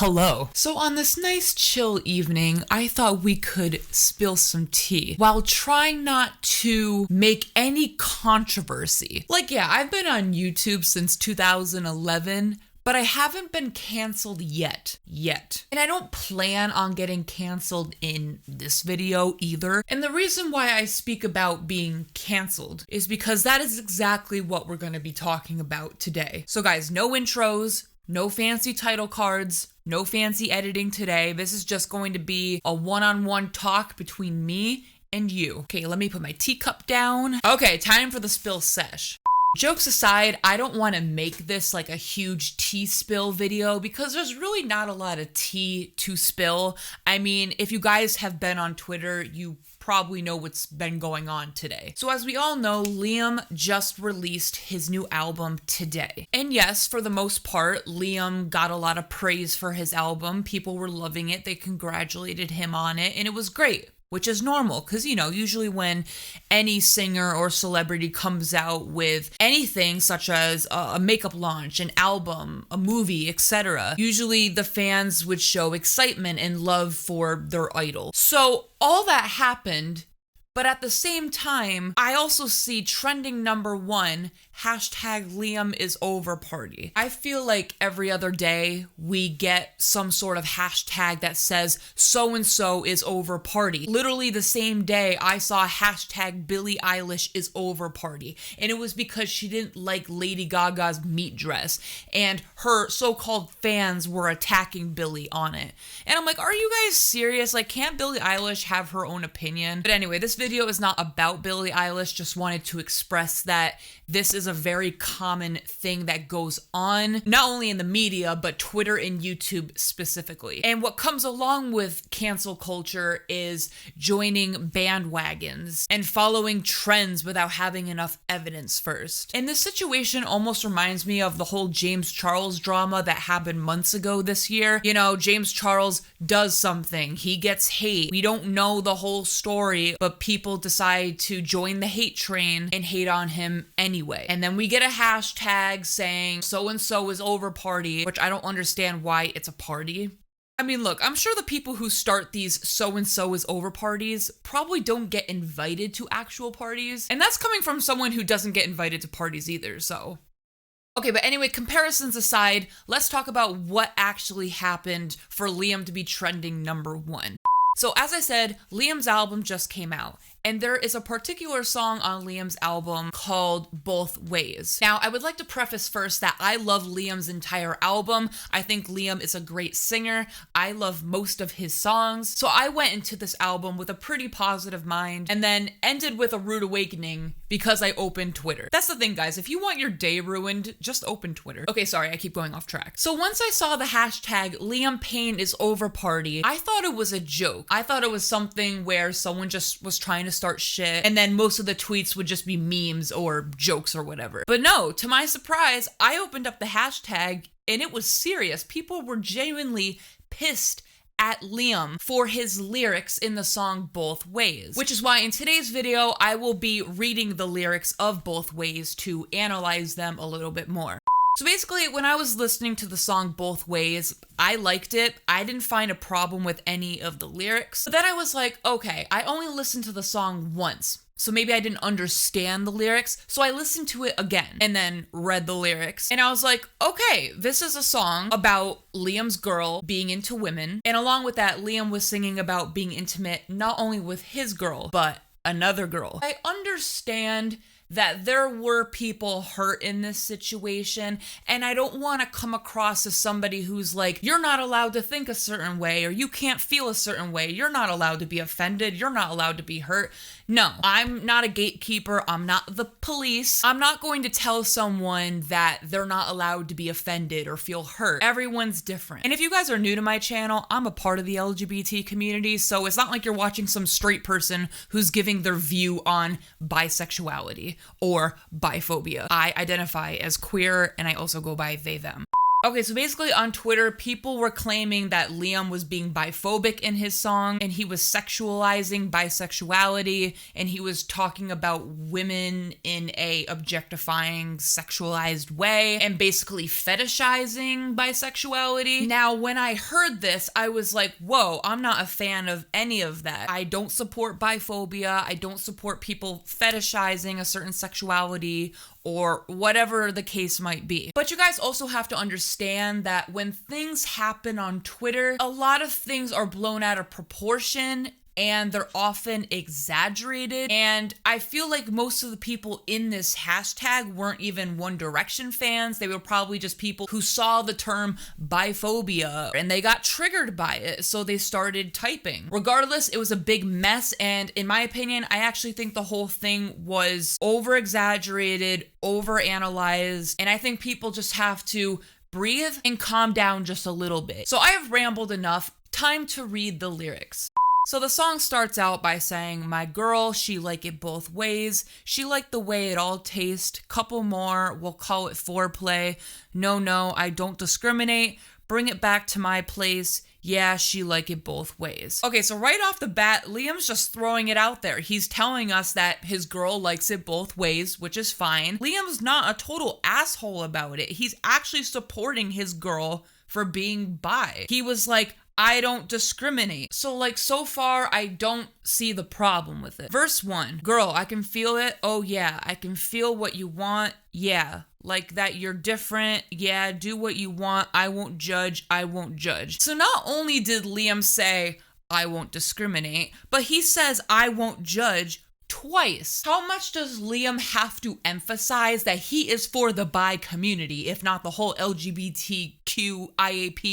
Hello. So on this nice chill evening, I thought we could spill some tea while trying not to make any controversy. I've been on YouTube since 2011, but I haven't been canceled yet. And I don't plan on getting canceled in this video either. And the reason why I speak about being canceled is because that is exactly what we're going to be talking about today. So guys, no intros, no fancy title cards, no fancy editing today. This is just going to be a one-on-one talk between me and you. Okay, let me put my teacup down. Okay, time for the spill sesh. Jokes aside, I don't want to make this like a huge tea spill video because there's really not a lot of tea to spill. I mean, if you guys have been on Twitter, you probably know what's been going on today. So as we all know, Liam just released his new album today. And yes, for the most part, Liam got a lot of praise for his album. People were loving it. They congratulated him on it, and it was great. Which is normal, because, usually when any singer or celebrity comes out with anything such as a makeup launch, an album, a movie, etc., usually the fans would show excitement and love for their idol. So all that happened, but at the same time, I also see trending #1, #LiamIsOverParty. I feel like every other day we get some sort of hashtag that says so-and-so is over party. Literally the same day I saw #Billie Eilish is over party. And it was because she didn't like Lady Gaga's meat dress. And her so-called fans were attacking Billie on it. And I'm like, are you guys serious? Like, can't Billie Eilish have her own opinion? But anyway, this video is not about Billie Eilish. Just wanted to express that this is a very common thing that goes on, not only in the media, but Twitter and YouTube specifically. And what comes along with cancel culture is joining bandwagons and following trends without having enough evidence first. And this situation almost reminds me of the whole James Charles drama that happened months ago this year. James Charles does something, he gets hate. We don't know the whole story, but people decide to join the hate train and hate on him anyway. And then we get a hashtag saying so-and-so is over party, which I don't understand why it's a party. I mean, look, I'm sure the people who start these so-and-so is over parties probably don't get invited to actual parties. And that's coming from someone who doesn't get invited to parties either, so. Okay, but anyway, comparisons aside, let's talk about what actually happened for Liam to be trending #1. So as I said, Liam's album just came out, and there is a particular song on Liam's album called Both Ways. Now, I would like to preface first that I love Liam's entire album. I think Liam is a great singer. I love most of his songs. So I went into this album with a pretty positive mind and then ended with a rude awakening because I opened Twitter. That's the thing, guys. If you want your day ruined, just open Twitter. Okay, sorry, I keep going off track. So once I saw the hashtag Liam Payne is over party, I thought it was a joke. I thought it was something where someone just was trying to start shit, and then most of the tweets would just be memes or jokes or whatever. But no, to my surprise, I opened up the hashtag and it was serious. People were genuinely pissed at Liam for his lyrics in the song Both Ways, which is why in today's video, I will be reading the lyrics of Both Ways to analyze them a little bit more. So basically, when I was listening to the song Both Ways, I liked it. I didn't find a problem with any of the lyrics. But then I was like, okay, I only listened to the song once, so maybe I didn't understand the lyrics. So I listened to it again and then read the lyrics. And I was like, okay, this is a song about Liam's girl being into women. And along with that, Liam was singing about being intimate not only with his girl, but another girl. I understand that there were people hurt in this situation, and I don't want to come across as somebody who's like, you're not allowed to think a certain way, or you can't feel a certain way, you're not allowed to be offended, you're not allowed to be hurt. No, I'm not a gatekeeper, I'm not the police. I'm not going to tell someone that they're not allowed to be offended or feel hurt. Everyone's different. And if you guys are new to my channel, I'm a part of the LGBT community, so it's not like you're watching some straight person who's giving their view on bisexuality or Bi-Phobia. I identify as queer, and I also go by they, them. Okay, so basically on Twitter, people were claiming that Liam was being biphobic in his song, and he was sexualizing bisexuality, and he was talking about women in a objectifying, sexualized way, and basically fetishizing bisexuality. Now, when I heard this, I was like, whoa, I'm not a fan of any of that. I don't support biphobia. I don't support people fetishizing a certain sexuality or whatever the case might be. But you guys also have to understand that when things happen on Twitter, a lot of things are blown out of proportion and they're often exaggerated. And I feel like most of the people in this hashtag weren't even One Direction fans. They were probably just people who saw the term biphobia and they got triggered by it, so they started typing. Regardless, it was a big mess, and in my opinion, I actually think the whole thing was over-exaggerated, over-analyzed, and I think people just have to breathe and calm down just a little bit. So I have rambled enough. Time to read the lyrics. So the song starts out by saying, my girl, she like it both ways. She like the way it all tastes. Couple more, we'll call it foreplay. No, I don't discriminate. Bring it back to my place. Yeah, she like it both ways. Okay, so right off the bat, Liam's just throwing it out there. He's telling us that his girl likes it both ways, which is fine. Liam's not a total asshole about it. He's actually supporting his girl for being bi. He was like, I don't discriminate. So like, so far, I don't see the problem with it. Verse 1, girl, I can feel it. Oh yeah, I can feel what you want. Yeah, like that you're different. Yeah, do what you want. I won't judge. I won't judge. So not only did Liam say, I won't discriminate, but he says, I won't judge twice. How much does Liam have to emphasize that he is for the bi community, if not the whole LGBTQIAP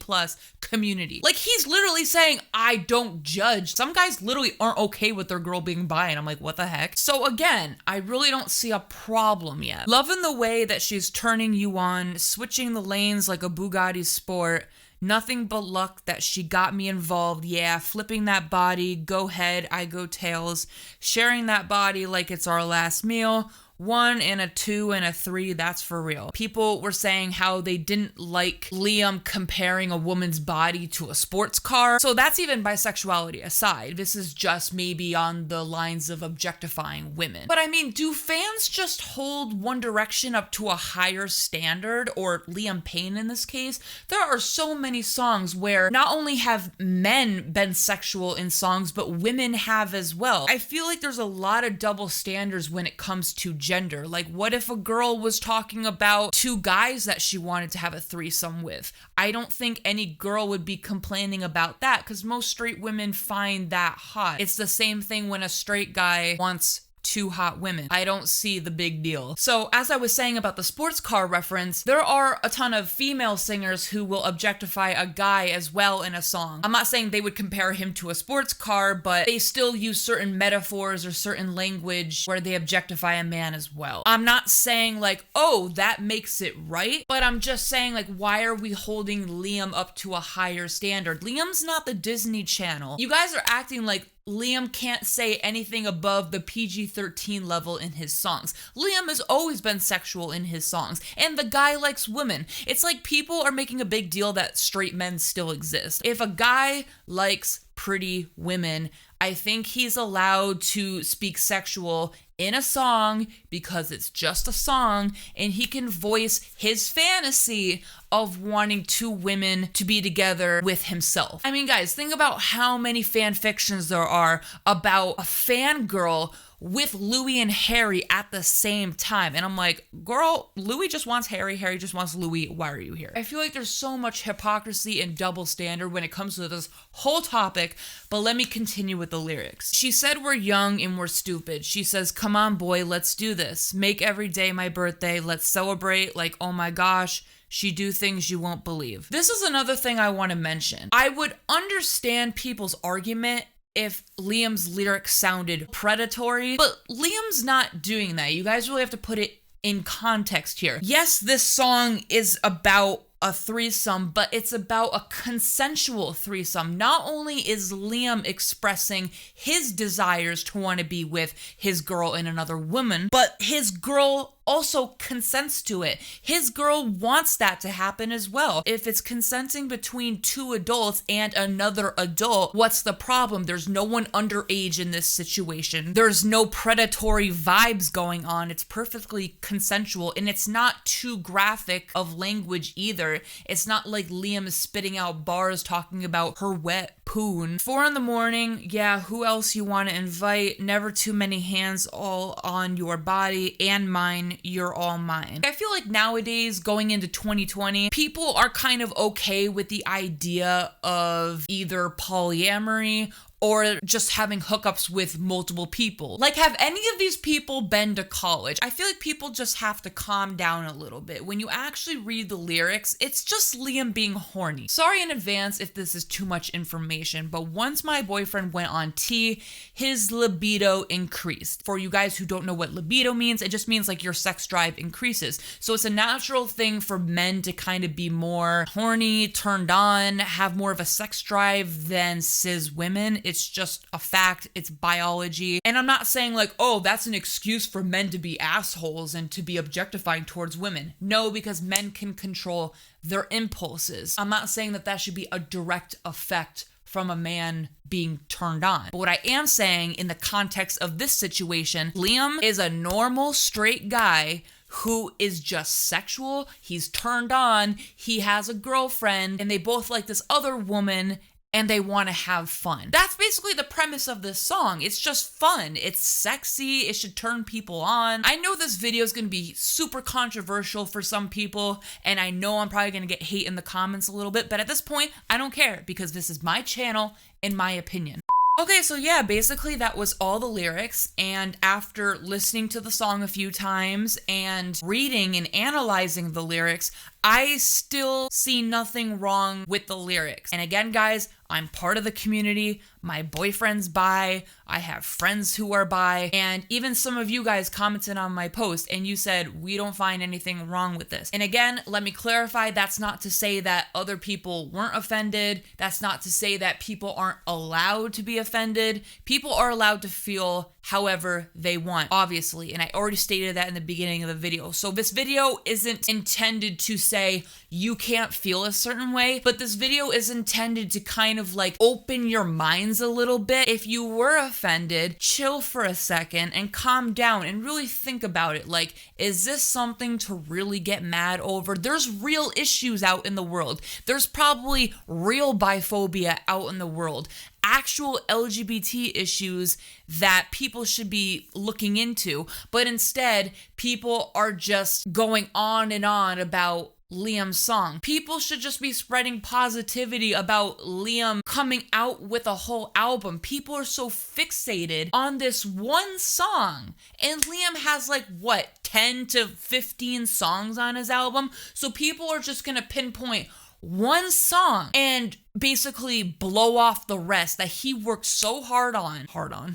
plus community? Like, he's literally saying, I don't judge. Some guys literally aren't okay with their girl being bi, and I'm like, what the heck? So again, I really don't see a problem yet. Loving the way that she's turning you on, switching the lanes like a Bugatti Sport. Nothing but luck that she got me involved. Yeah, flipping that body, go head, I go tails. Sharing that body like it's our last meal. 1 and a 2 and a 3, that's for real. People were saying how they didn't like Liam comparing a woman's body to a sports car. So that's even bisexuality aside. This is just maybe on the lines of objectifying women. But I mean, do fans just hold One Direction up to a higher standard, or Liam Payne in this case? There are so many songs where not only have men been sexual in songs, but women have as well. I feel like there's a lot of double standards when it comes to gender. Like, what if a girl was talking about 2 guys that she wanted to have a threesome with? I don't think any girl would be complaining about that, because most straight women find that hot. It's the same thing when a straight guy wants 2 hot women. I don't see the big deal. So as I was saying about the sports car reference, there are a ton of female singers who will objectify a guy as well in a song. I'm not saying they would compare him to a sports car, but they still use certain metaphors or certain language where they objectify a man as well. I'm not saying like, oh, that makes it right, but I'm just saying like, why are we holding Liam up to a higher standard? Liam's not the Disney Channel. You guys are acting like Liam can't say anything above the PG-13 level in his songs. Liam has always been sexual in his songs, and the guy likes women. It's like people are making a big deal that straight men still exist. If a guy likes pretty women, I think he's allowed to speak sexual in a song because it's just a song, and he can voice his fantasy of wanting 2 women to be together with himself. I mean, guys, think about how many fan fictions there are about a fangirl with Louis and Harry at the same time. And I'm like, girl, Louis just wants Harry, Harry just wants Louis, why are you here? I feel like there's so much hypocrisy and double standard when it comes to this whole topic, but let me continue with the lyrics. She said we're young and we're stupid. She says, come on boy, let's do this. Make every day my birthday, let's celebrate, like, oh my gosh, she do things you won't believe. This is another thing I want to mention. I would understand people's argument if Liam's lyrics sounded predatory, but Liam's not doing that. You guys really have to put it in context here. Yes, this song is about a threesome, but it's about a consensual threesome. Not only is Liam expressing his desires to want to be with his girl and another woman, but his girl also consents to it. His girl wants that to happen as well. If it's consenting between two adults and another adult, what's the problem? There's no one underage in this situation. There's no predatory vibes going on. It's perfectly consensual, and it's not too graphic of language either. It's not like Liam is spitting out bars talking about her wet poon. 4 a.m, yeah, who else you want to invite? Never too many hands all on your body and mine, you're all mine. I feel like nowadays, going into 2020, people are kind of okay with the idea of either polyamory or just having hookups with multiple people. Like, have any of these people been to college? I feel like people just have to calm down a little bit. When you actually read the lyrics, it's just Liam being horny. Sorry in advance if this is too much information, but once my boyfriend went on T, his libido increased. For you guys who don't know what libido means, it just means like your sex drive increases. So it's a natural thing for men to kind of be more horny, turned on, have more of a sex drive than cis women. It's just a fact. It's biology. And I'm not saying like, oh, that's an excuse for men to be assholes and to be objectifying towards women. No, because men can control their impulses. I'm not saying that that should be a direct effect from a man being turned on. But what I am saying in the context of this situation, Liam is a normal straight guy who is just sexual. He's turned on. He has a girlfriend and they both like this other woman and they want to have fun. That's basically the premise of this song. It's just fun. It's sexy. It should turn people on. I know this video is going to be super controversial for some people, and I know I'm probably going to get hate in the comments a little bit, but at this point, I don't care because this is my channel and my opinion. Okay, so yeah, basically that was all the lyrics, and after listening to the song a few times and reading and analyzing the lyrics, I still see nothing wrong with the lyrics. And again, guys, I'm part of the community. My boyfriend's bi. I have friends who are bi. And even some of you guys commented on my post and you said, we don't find anything wrong with this. And again, let me clarify, that's not to say that other people weren't offended. That's not to say that people aren't allowed to be offended. People are allowed to feel however they want, obviously. And I already stated that in the beginning of the video. So this video isn't intended to say you can't feel a certain way, but this video is intended to kind of like open your minds a little bit. If you were offended, chill for a second and calm down and really think about it. Like, is this something to really get mad over? There's real issues out in the world. There's probably real biphobia out in the world. Actual LGBT issues that people should be looking into, but instead people are just going on and on about Liam's song. People should just be spreading positivity about Liam coming out with a whole album. People are so fixated on this one song, and Liam has like what, 10 to 15 songs on his album, so people are just gonna pinpoint one song and basically blow off the rest that he worked so hard on.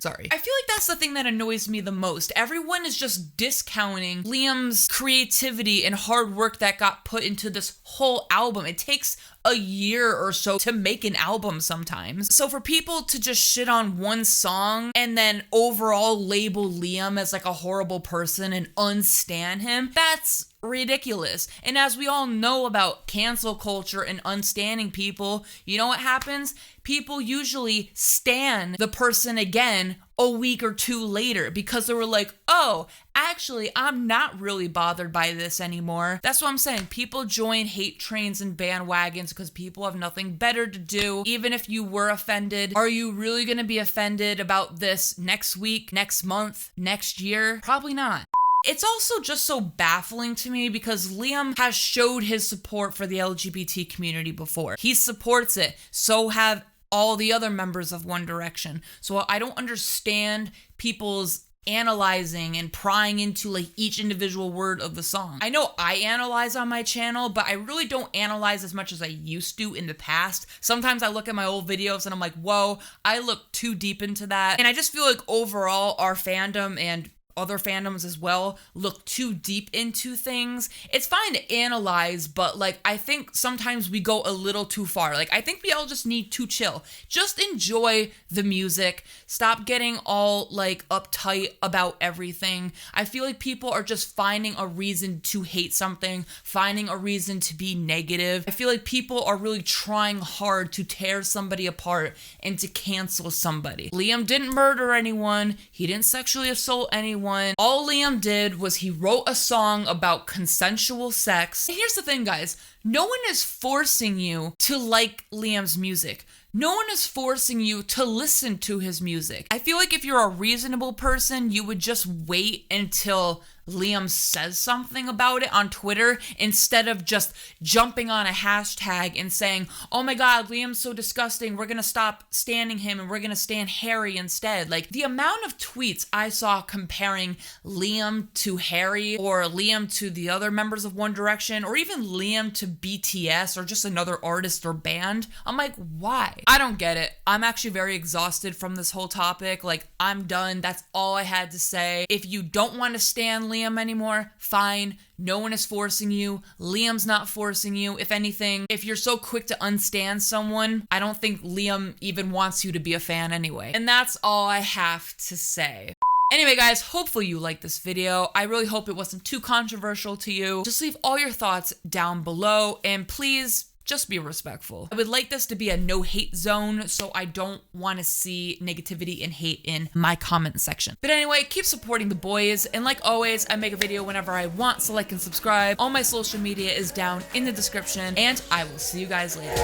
Sorry. I feel like that's the thing that annoys me the most. Everyone is just discounting Liam's creativity and hard work that got put into this whole album. It takes a year or so to make an album sometimes. So for people to just shit on one song and then overall label Liam as like a horrible person and unstan him, that's ridiculous. And as we all know about cancel culture and unstanning people, you know what happens? People usually stan the person again a week or two later because they were like, oh, actually, I'm not really bothered by this anymore. That's what I'm saying. People join hate trains and bandwagons because people have nothing better to do. Even if you were offended, are you really going to be offended about this next week, next month, next year? Probably not. It's also just so baffling to me because Liam has showed his support for the LGBT community before. He supports it. So have all the other members of One Direction. So I don't understand people's analyzing and prying into like each individual word of the song. I know I analyze on my channel, but I really don't analyze as much as I used to in the past. Sometimes I look at my old videos and I'm like, whoa, I look too deep into that. And I just feel like overall our fandom and other fandoms as well look too deep into things. It's fine to analyze, but like I think sometimes we go a little too far. Like I think we all just need to chill. Just enjoy the music. Stop getting all like uptight about everything. I feel like people are just finding a reason to hate something, finding a reason to be negative. I feel like people are really trying hard to tear somebody apart and to cancel somebody. Liam didn't murder anyone. He didn't sexually assault anyone. All Liam did was he wrote a song about consensual sex. And here's the thing, guys. No one is forcing you to like Liam's music. No one is forcing you to listen to his music. I feel like if you're a reasonable person, you would just wait until Liam says something about it on Twitter instead of just jumping on a hashtag and saying, oh my God, Liam's so disgusting, we're gonna stop standing him and we're gonna stand Harry instead. Like the amount of tweets I saw comparing Liam to Harry or Liam to the other members of One Direction or even Liam to BTS or just another artist or band, I'm like, why? I don't get it. I'm actually very exhausted from this whole topic. Like, I'm done. That's all I had to say. If you don't want to stand Liam anymore, fine. No one is forcing you. Liam's not forcing you. If anything, if you're so quick to unstand someone, I don't think Liam even wants you to be a fan anyway. And that's all I have to say. Anyway, guys, hopefully you liked this video. I really hope it wasn't too controversial to you. Just leave all your thoughts down below and please just be respectful. I would like this to be a no hate zone, so I don't want to see negativity and hate in my comment section. But anyway, keep supporting the boys, and like always, I make a video whenever I want, so like and subscribe. All my social media is down in the description, and I will see you guys later.